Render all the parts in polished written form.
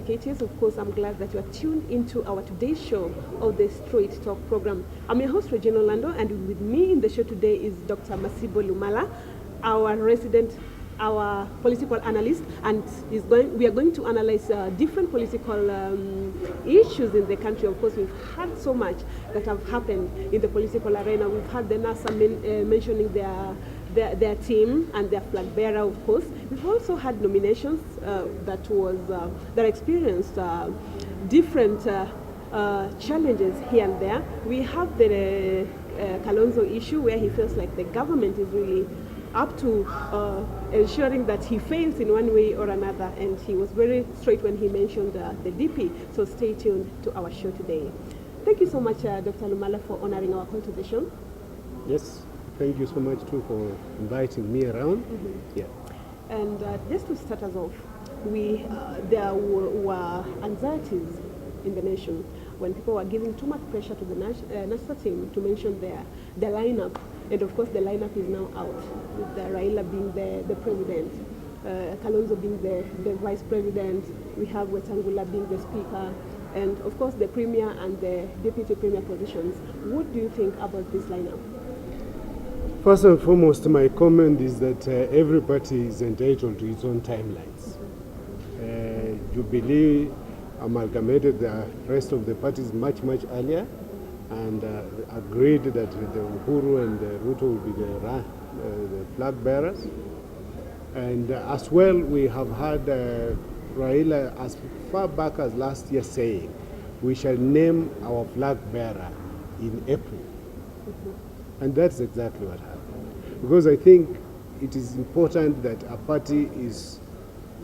communicators. Of course, I'm glad that you are tuned into our today's show of the Straight Talk program. I'm your host, Regina Olado, and with me in the show today is Dr. Masibo Lumala, our resident, our political analyst, and we are going to analyze different political issues in the country. Of course, we've had so much that have happened in the political arena. We've had the NASA mentioning their team and their flag bearer, of course. We've also had nominations that experienced different challenges here and there. We have the Kalonzo issue, where he feels like the government is really up to ensuring that he fails in one way or another, and he was very straight when he mentioned the DP. So stay tuned to our show today. Thank you so much, Dr. Lumala, for honoring our call to the show. Yes, thank you so much too for inviting me around. Yeah. And just to start us off, there were anxieties in the nation when people were giving too much pressure to the national team to mention their lineup. And of course, the lineup is now out, with Raila being the president, Kalonzo being the vice president, we have Wetangula being the speaker, and of course the premier and the deputy premier positions. What do you think about this lineup? First and foremost, my comment is that every party is entitled to its own timelines. Jubilee amalgamated the rest of the parties much earlier, and agreed that the Uhuru and the Ruto will be the flag bearers. And as well, we have had Raila as far back as last year saying, we shall name our flag bearer in April. And that's exactly what happened. Because I think it is important that a party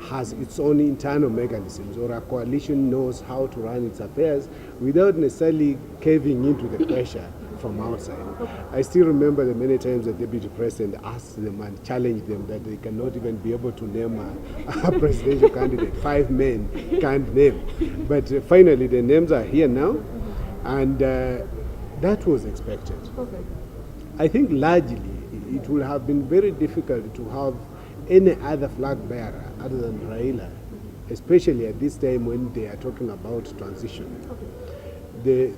has its own internal mechanisms, or a coalition knows how to run its affairs without necessarily caving into the pressure from outside. I still remember the many times the deputy president asked them and challenged them that they cannot even be able to name a presidential candidate. 5 men can't name. But finally the names are here now, and that was expected. Okay. I think largely it would have been very difficult to have any other flag bearer other than Raila, especially at this time when they are talking about transition. Okay.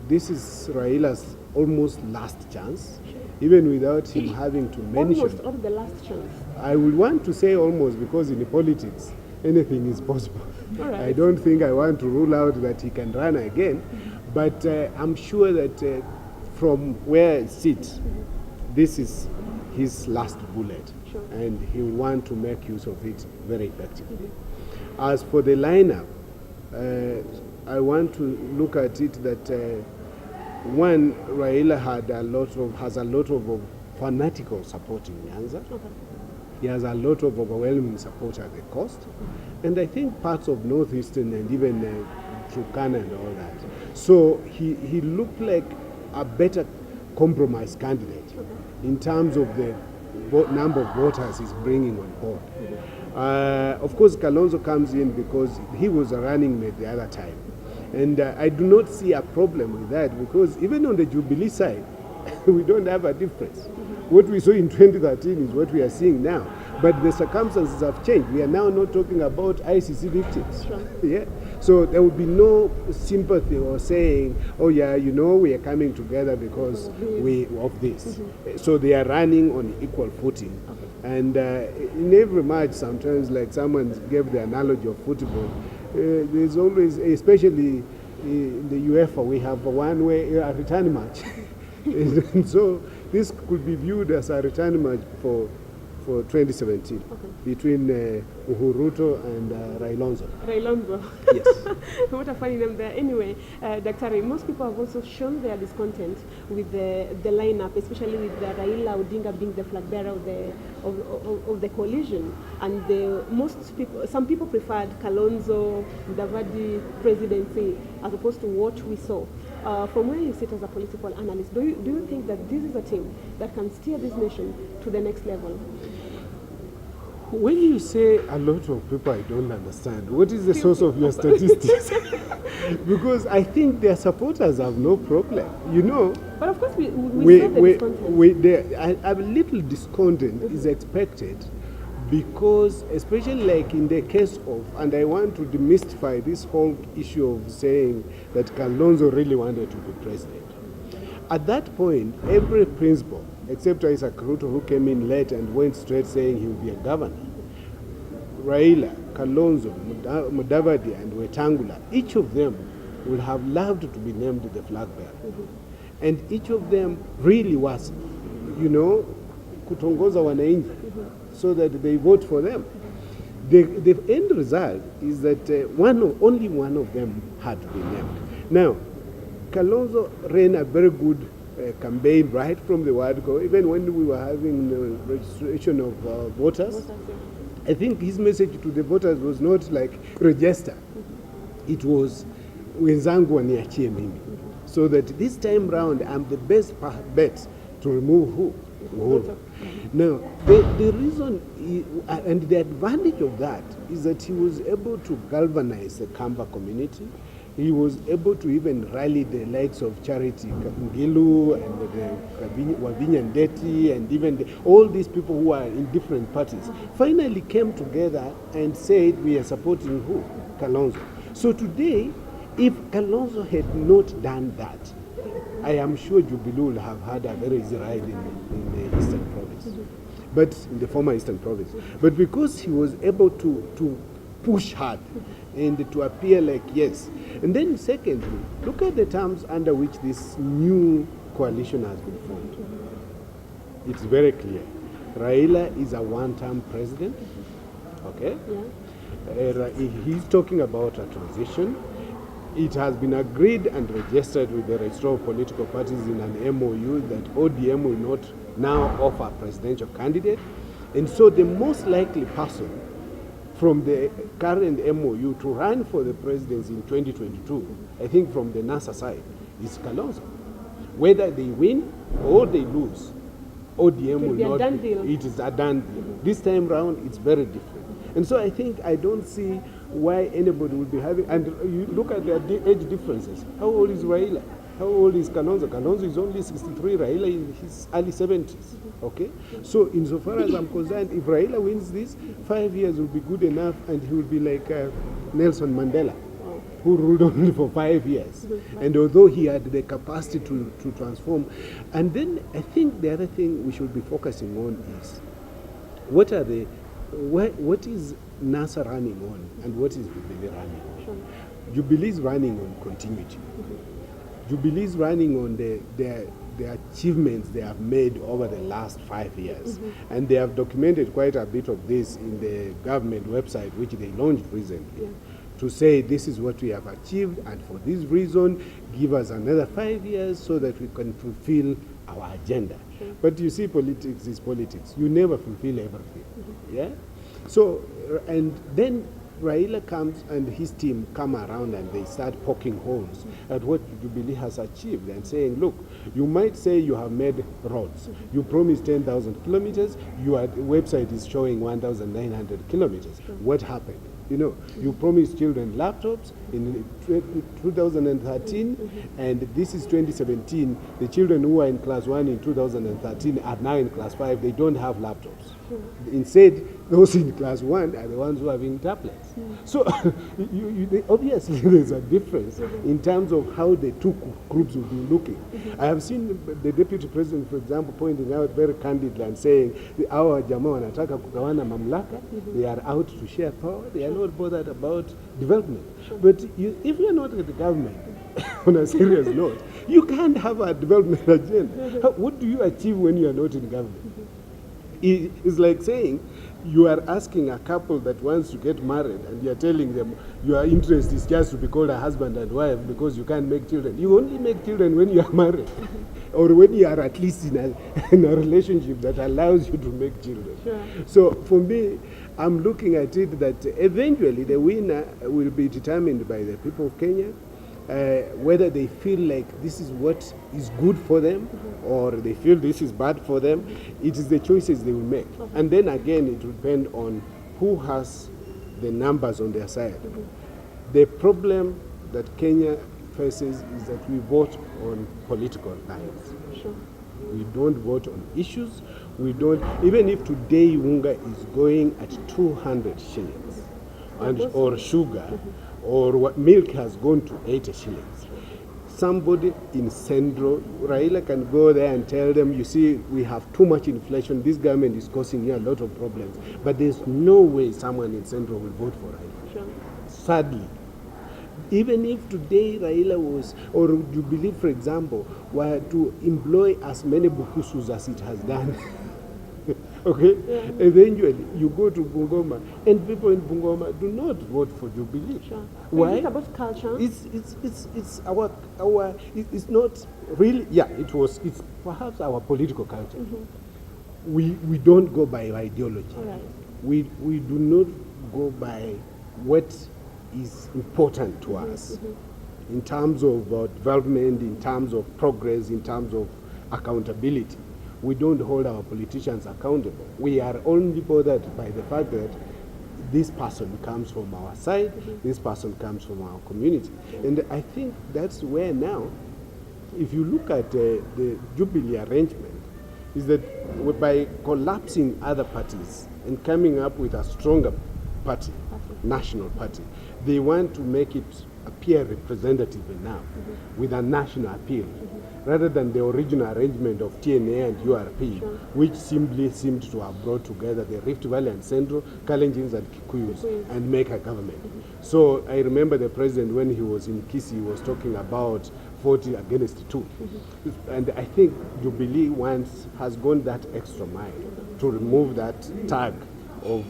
This is Raila's almost last chance, even without him having to mention. Almost or the last chance? I would want to say almost, because in politics, anything is possible. All right. I don't think I want to rule out that he can run again, but I'm sure that from where it sits, this is his last bullet. Sure. And he will want to make use of it very effectively. As for the lineup, I want to look at it that one, Raila has a lot of fanatical support in Nyanza. Okay. He has a lot of overwhelming support at the coast, and I think parts of northeastern and even Turkana and all that. So he looked like a better compromise candidate in terms of the number of voters he's bringing on board. Of course, Kalonzo comes in because he was a running mate the other time. And I do not see a problem with that, because even on the Jubilee side, we don't have a difference. What we saw in 2013 is what we are seeing now. But the circumstances have changed. We are now not talking about ICC victims. Sure. Yeah? So there will be no sympathy or saying, oh yeah, you know, we are coming together because of this. So they are running on equal footing. Okay. And in every match, sometimes, like someone gave the analogy of football, there's always, especially in the UEFA, we have a return match. And so this could be viewed as a return match for 2017 between Uhuru and Railonzo. Railonzo. Yes. What a funny name there. Anyway, Dr. Most people have also shown their discontent with the lineup, especially with Raila Odinga being the flag bearer of the coalition. And some people preferred Kalonzo Mudavadi presidency as opposed to what we saw. From where you sit as a political analyst, do you think that this is a team that can steer this nation to the next level? When you say a lot of people, I don't understand. What is the source of your statistics? Because I think their supporters have no problem, you know. But of course, we saw the discontent. A little discontent is expected, because especially like in the case of, and I want to demystify this whole issue of saying that Kalonzo really wanted to be president. At that point, every principal, except Isaac Ruto, who came in late and went straight saying he would be a governor, Raila, Kalonzo, Mudavadi, and Wetangula, each of them would have loved to be named the flag bearer. And each of them really was, kutongoza wananchi, so that they vote for them. The end result is that only one of them had to be named. Now, Kalonzo ran a very good campaign right from the word go. Even when we were having the registration of voters, I think his message to the voters was not like register. It was wenzangu waniachie mimi. So that this time round, I'm the best bet to remove who? Uhuru. Now, the reason and the advantage of that is that he was able to galvanize the Kamba community. He was able to even rally the likes of Charity Ngilu and the Wavinya Ndeti and even all these people who are in different parties finally came together and said, we are supporting who? Kalonzo. So today, if Kalonzo had not done that, I am sure Jubilee will have had a very easy ride in the Eastern Province, but in the former Eastern Province. But because he was able to push hard and to appear like yes. And then secondly, look at the terms under which this new coalition has been formed. It's very clear. Raila is a one-term president, okay? Yeah. He's talking about a transition. It has been agreed and registered with the Registrar of Political Parties in an MOU that ODM will not now offer a presidential candidate. And so the most likely person from the current MOU to run for the presidency in 2022, I think from the NASA side, is Kalonzo. Whether they win or they lose, ODM will not. It is a done deal. This time round, it's very different. And so I don't see why anybody would be having, and you look at their age differences. How old is Raila? How old is Kalonzo? Kalonzo is only 63, Raila in his early 70s, okay? So insofar as I'm concerned, if Raila wins this, 5 years will be good enough and he will be like Nelson Mandela, who ruled only for 5 years. And although he had the capacity to transform, and then I think the other thing we should be focusing on is, what is NASA running on and what is Jubilee running on? Sure. Jubilee is running on continuity. Jubilee is running on the achievements they have made over the last 5 years. And they have documented quite a bit of this in the government website, which they launched recently, to say this is what we have achieved, and for this reason, give us another 5 years so that we can fulfill our agenda. Sure. But you see, politics is politics. You never fulfill everything. Yeah? So, and then Raila comes and his team come around and they start poking holes at what Jubilee has achieved and saying, look, you might say you have made roads. You promised 10,000 kilometers. Your website is showing 1,900 kilometers. What happened? You promised children laptops in 2013, and this is 2017. The children who are in class 1 in 2013 are now in class 5. They don't have laptops. Instead, those in class 1 are the ones who are having tablets. So obviously there's a difference in terms of how the two groups will be looking. I have seen the deputy president, for example, pointing out very candidly and saying, our jamaa wanataka kugawana mamlaka, they are out to share power, they are not bothered about development. But if you're not at the government, on a serious note, you can't have a development agenda. What do you achieve when you are not in government? It's like saying you are asking a couple that wants to get married and you are telling them your interest is just to be called a husband and wife because you can't make children. You only make children when you are married or when you are at least in a relationship that allows you to make children. Sure. So for me, I'm looking at it that eventually the winner will be determined by the people of Kenya. Whether they feel like this is what is good for them or they feel this is bad for them, it is the choices they will make. And then again, it will depend on who has the numbers on their side. The problem that Kenya faces is that we vote on political lines. Sure. We don't vote on issues. We don't, even if today Unga is going at 200 shillings, or sugar, or what milk has gone to 80 shillings. Somebody in Central, Raila can go there and tell them, you see, we have too much inflation. This government is causing you a lot of problems. But there's no way someone in Central will vote for Raila. Sure. Sadly. Even if today Raila was, or do you believe, for example, were to employ as many Bukusus as it has done, okay, eventually you go to Bungoma and people in Bungoma do not vote for Jubilee. Sure. Why? Is it about culture? It's our it's not really, it's perhaps our political culture. We don't go by ideology. All right. We do not go by what is important to us in terms of development, in terms of progress, in terms of accountability. We don't hold our politicians accountable. We are only bothered by the fact that this person comes from our side, this person comes from our community. And I think that's where now, if you look at the Jubilee arrangement, is that by collapsing other parties and coming up with a stronger party, national party, they want to make it appear representative enough with a national appeal, rather than the original arrangement of TNA and URP, which simply seemed to have brought together the Rift Valley and Central, Kalenjins and Kikuyus, and make a government. So I remember the president, when he was in Kisii, was talking about 40 against 2. And I think Jubilee has gone that extra mile to remove that tag of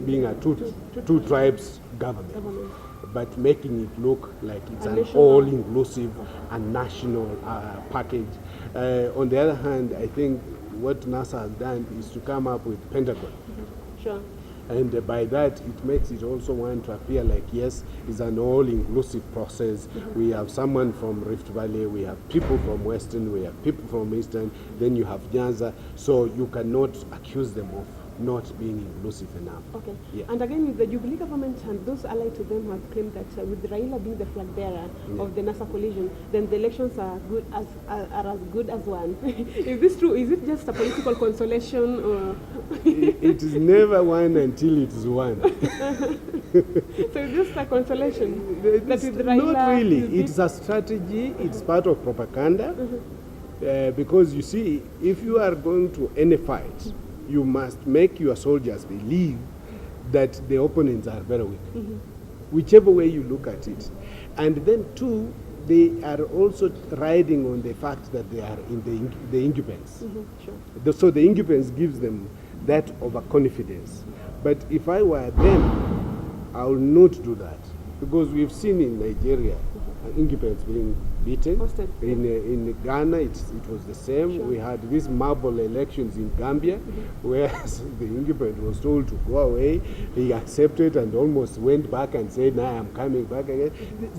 being a two tribes government, but making it look like it's an all-inclusive and national package. On the other hand, I think what NASA has done is to come up with Pentagon. Sure. And by that, it makes it also want to appear like, yes, it's an all-inclusive process. We have someone from Rift Valley, we have people from Western, we have people from Eastern, then you have Nyanza, so you cannot accuse them of not being inclusive enough. Okay. Yeah. And again, with the Jubilee government and those allied to them have claimed that with Raila being the flag bearer of the NASA coalition, then the elections are as good as one. Is this true? Is it just a political consolation? Or it is never one until it is one. So it's just a consolation? That with Raila, not really. It's a strategy. It's part of propaganda. Because you see, if you are going to any fight, you must make your soldiers believe that the opponents are very weak, whichever way you look at it. And then two, they are also riding on the fact that they are in the incumbents. Sure. So the incumbents gives them that overconfidence. But if I were them, I will not do that, because we've seen in Nigeria incumbents being beaten. In Ghana, it was the same. Sure. We had these marble elections in Gambia, where the incumbent was told to go away. He accepted and almost went back and said, "Now I'm coming back again."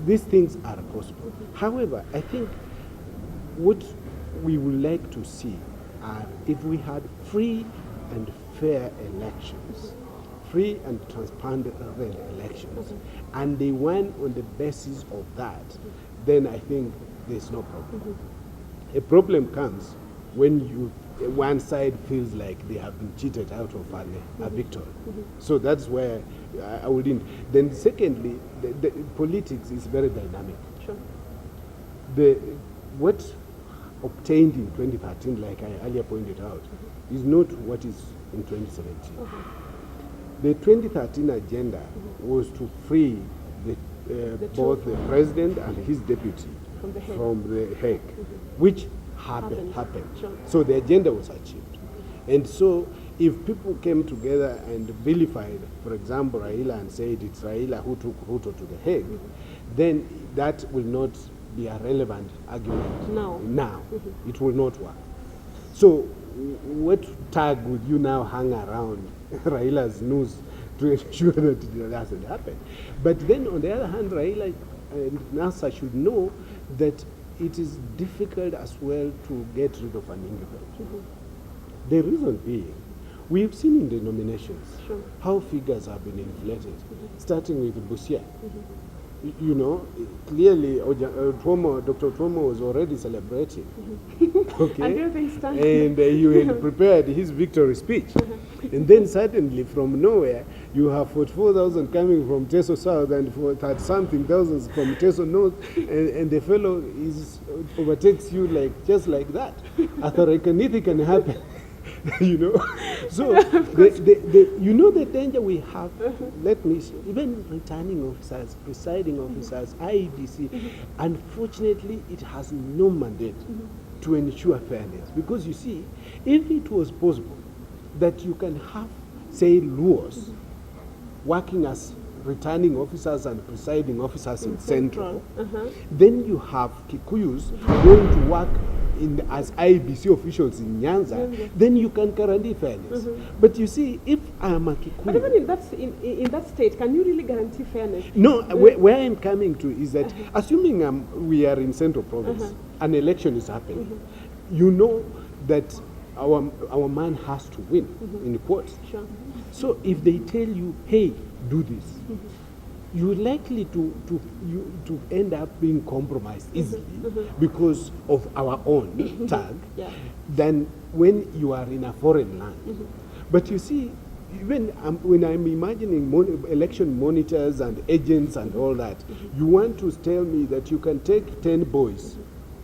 These things are possible. However, I think what we would like to see are, if we had free and fair elections, free and transparent elections, and they won on the basis of that, then I think there's no problem. A problem comes when one side feels like they have been cheated out of a victory. So that's where I wouldn't. Then secondly, the politics is very dynamic. Sure. What obtained in 2013, like I earlier pointed out, is not what is in 2017. The 2013 agenda was to free both the president and his deputy from the Hague, which happened. Sure. So the agenda was achieved. And so if people came together and vilified, for example, Raila, and said it's Raila who took Ruto to the Hague, then that will not be a relevant argument now. It will not work. So what tag would you now hang around Raila's news to ensure that it doesn't happen? But then on the other hand, Raila and NASA should know that it is difficult as well to get rid of an incumbent. The reason being, we've seen in the nominations how figures have been inflated, starting with Busia. you know, clearly Dr. Tuomo was already celebrating. Okay? And everything started. And he had prepared his victory speech. And then suddenly, from nowhere, you have 44,000 coming from Teso South and 30-something thousands from Teso North, and the fellow overtakes you just like that. I thought anything can happen. You know, so you know the danger we have. Let me see, even returning officers, presiding officers, IEDC, unfortunately, it has no mandate to ensure fairness. Because you see, if it was possible that you can have, say, Luos working as returning officers and presiding officers in Central, then you have Kikuyus going to work as IBC officials in Nyanza, then you can guarantee fairness. But you see, if I am a Kikuyu... But even in that state, can you really guarantee fairness? No, where I'm coming to is that, assuming we are in Central Province, an election is happening, you know that our man has to win in court. Sure. So if they tell you, hey, do this, you're likely to end up being compromised easily because of our own tag than when you are in a foreign land. But you see, even when I'm imagining election monitors and agents and all that, you want to tell me that you can take 10 boys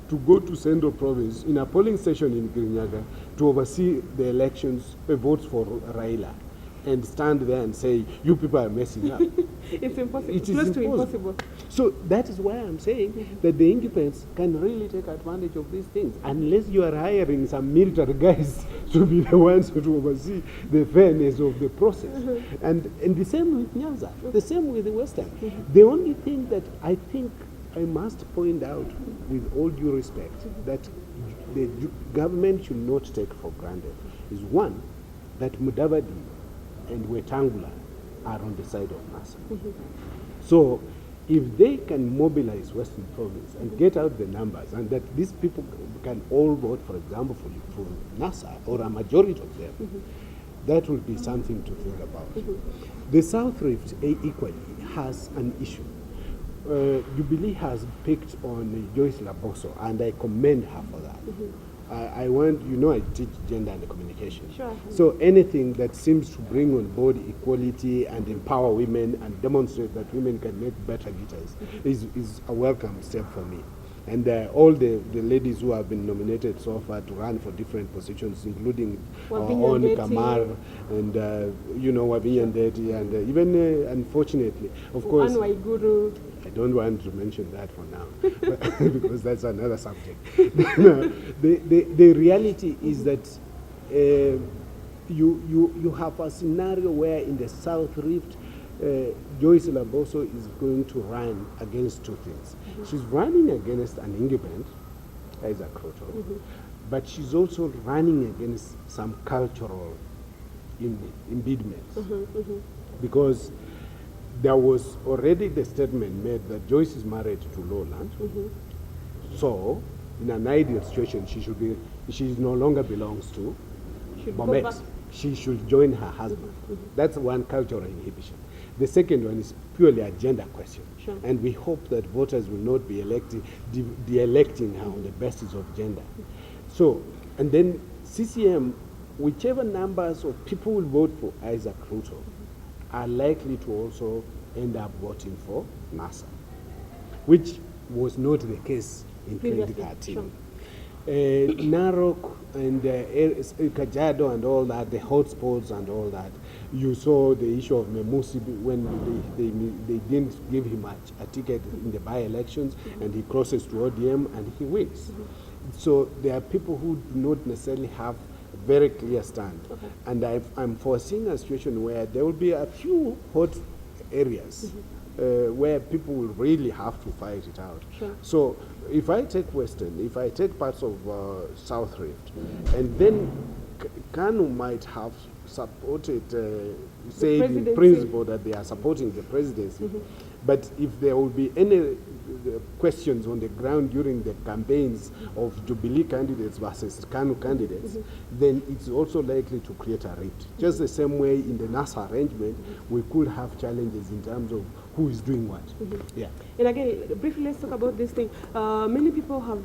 to go to Central Province in a polling station in Kirinyaga to oversee the elections, votes for Raila, and stand there and say, you people are messing up. It's impossible. It is close to impossible. So that is why I'm saying that the independents can really take advantage of these things, unless you are hiring some military guys to be the ones to oversee the fairness of the process. And the same with Nyanza, the same with the Western. The only thing that I think I must point out, with all due respect, that the government should not take for granted is, one, that Mudavadi and Wetangula are on the side of NASA. So if they can mobilize Western Province and get out the numbers, and that these people can all vote, for example, for NASA, or a majority of them, that will be something to think about. The South Rift equally has an issue. Jubilee has picked on Joyce Laboso, and I commend her for that. I want, I teach gender and communication. Sure. So anything that seems to bring on board equality and empower women and demonstrate that women can make better leaders is a welcome step for me. And all the ladies who have been nominated so far to run for different positions, including On Kamar and, Wabinya Ndeti, and even, unfortunately, of course, I don't want to mention that for now, because that's another subject. The reality is that you have a scenario where in the South Rift, Joyce Laboso is going to run against two things. She's running against an independent, Isaac Kroto, but she's also running against some cultural impediments. Because there was already the statement made that Joyce is married to Lowland. So, in an ideal situation, she no longer belongs to Bomet. She should join her husband. That's one cultural inhibition. The second one is purely a gender question. Sure. And we hope that voters will not be de-electing her on the basis of gender. So, and then CCM, whichever numbers of people will vote for Isaac Ruto are likely to also end up voting for NASA, which was not the case in 2013. Sure. Narok and Kajiado and all that, the hotspots and all that, you saw the issue of Masibo when they didn't give him a ticket in the by-elections, and he crosses to ODM and he wins. So there are people who do not necessarily have a very clear stand. And I'm foreseeing a situation where there will be a few hot areas where people will really have to fight it out. Sure. So if I take Western, if I take parts of South Rift, and then Kanu might have supported, say in principle that they are supporting the presidency, But if there will be any questions on the ground during the campaigns of Jubilee candidates versus KANU candidates, then it's also likely to create a rift. Just the same way in the NASA arrangement, we could have challenges in terms of who is doing what. Yeah. And again, briefly, let's talk about this thing. Many people have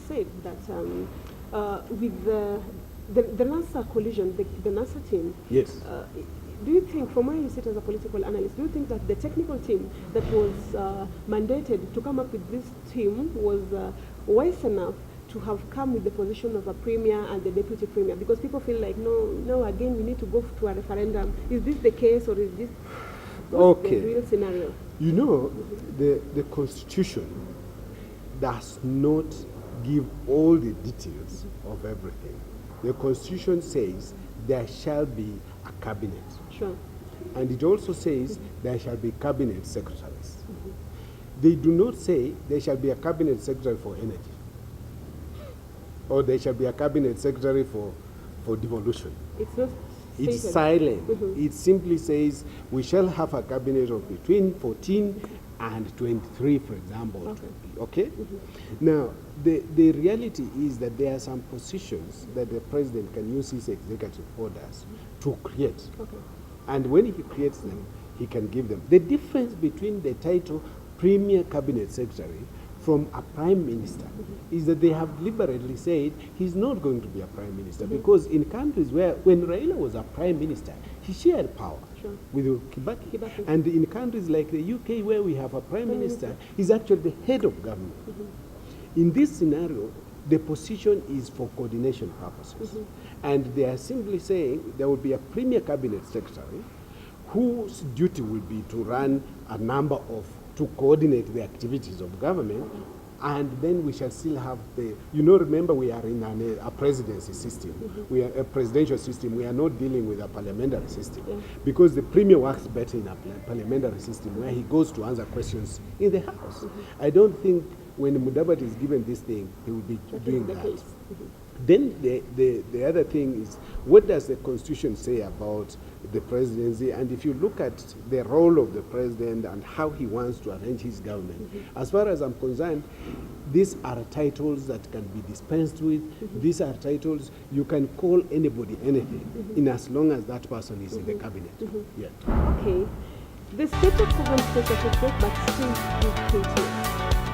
said that with the NASA collision, the NASA team. Yes. Do you think, from where you sit as a political analyst, do you think that the technical team that was mandated to come up with this team was wise enough to have come with the position of a premier and the deputy premier? Because people feel like, no, again, we need to go to a referendum. Is this the case, or is this the real scenario? You know, the Constitution does not give all the details of everything. The Constitution says there shall be a cabinet. Sure. And it also says there shall be cabinet secretaries. They do not say there shall be a cabinet secretary for energy, or there shall be a cabinet secretary for devolution. It's not It's stated. silent. It simply says we shall have a cabinet of between 14 and 23, for example. Okay? Now, the reality is that there are some positions that the president can use his executive orders to create. And when he creates them, he can give them. The difference between the title Premier Cabinet Secretary from a Prime Minister is that they have deliberately said he's not going to be a Prime Minister, because in countries where, when Raila was a Prime Minister, he shared power with Kibaki. And in countries like the UK, where we have a Prime Minister, he's actually the head of government. In this scenario, the position is for coordination purposes. And they are simply saying there will be a Premier Cabinet Secretary whose duty will be to run a number of, to coordinate the activities of government, and then we shall still have the, remember we are in a presidency system. We are a presidential system. We are not dealing with a parliamentary system, because the premier works better in a parliamentary system where he goes to answer questions in the House. I don't think when Mudavadi is given this thing, he will be doing that. Then the other thing is, what does the Constitution say about the presidency? And if you look at the role of the president and how he wants to arrange his government, as far as I'm concerned, these are titles that can be dispensed with. These are titles you can call anybody anything, in as long as that person is in the cabinet. Okay. The state of program status is great, but still is creative.